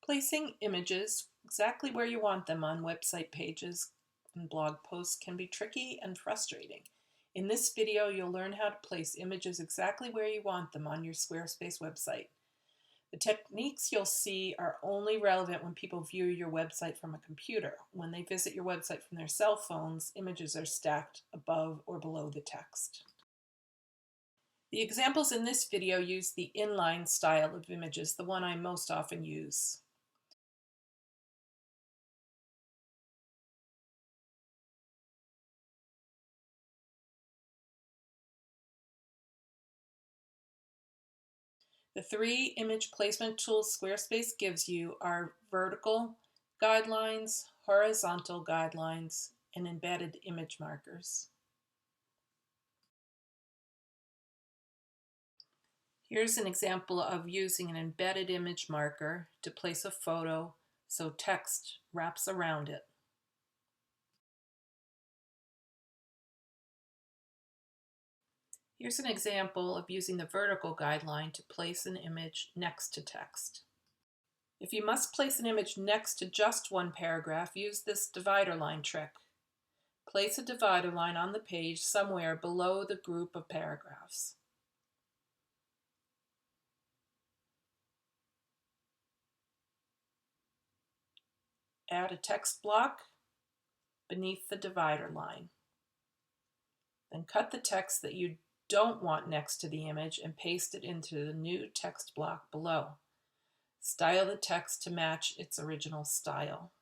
Placing images exactly where you want them on website pages and blog posts can be tricky and frustrating. In this video, you'll learn how to place images exactly where you want them on your Squarespace website. The techniques you'll see are only relevant when people view your website from a computer. When they visit your website from their cell phones, images are stacked above or below the text. The examples in this video use the inline style of images, the one I most often use. The three image placement tools Squarespace gives you are vertical guidelines, horizontal guidelines, and embedded image markers. Here's an example of using an embedded image marker to place a photo so text wraps around it. Here's an example of using the vertical guideline to place an image next to text. If you must place an image next to just one paragraph, use this divider line trick. Place a divider line on the page somewhere below the group of paragraphs. Add a text block beneath the divider line. Then cut the text that you don't want next to the image and paste it into the new text block below. Style the text to match its original style.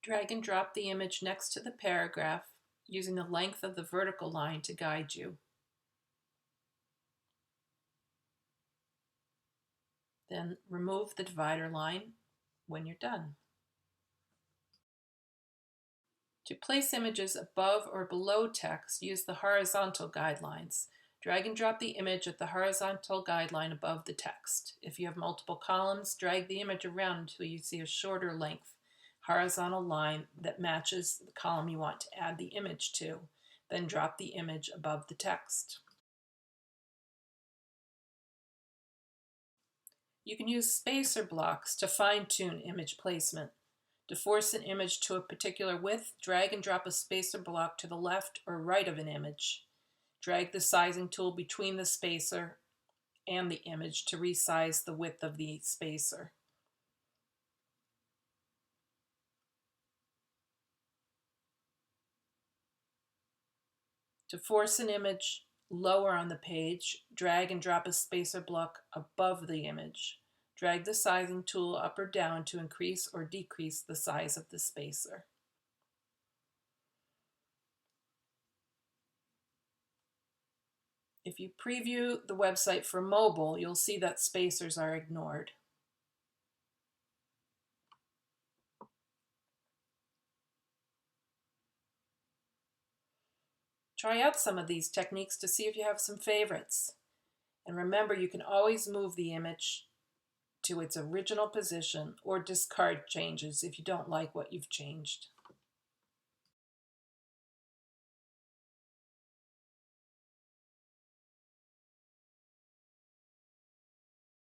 Drag and drop the image next to the paragraph using the length of the vertical line to guide you. Then remove the divider line when you're done. To place images above or below text, use the horizontal guidelines. Drag and drop the image at the horizontal guideline above the text. If you have multiple columns, drag the image around until you see a shorter length horizontal line that matches the column you want to add the image to. Then drop the image above the text. You can use spacer blocks to fine-tune image placement. To force an image to a particular width, drag and drop a spacer block to the left or right of an image. Drag the sizing tool between the spacer and the image to resize the width of the spacer. To force an image lower on the page, drag and drop a spacer block above the image. Drag the sizing tool up or down to increase or decrease the size of the spacer. If you preview the website for mobile, you'll see that spacers are ignored. Try out some of these techniques to see if you have some favorites. And remember, you can always move the image to its original position or discard changes if you don't like what you've changed.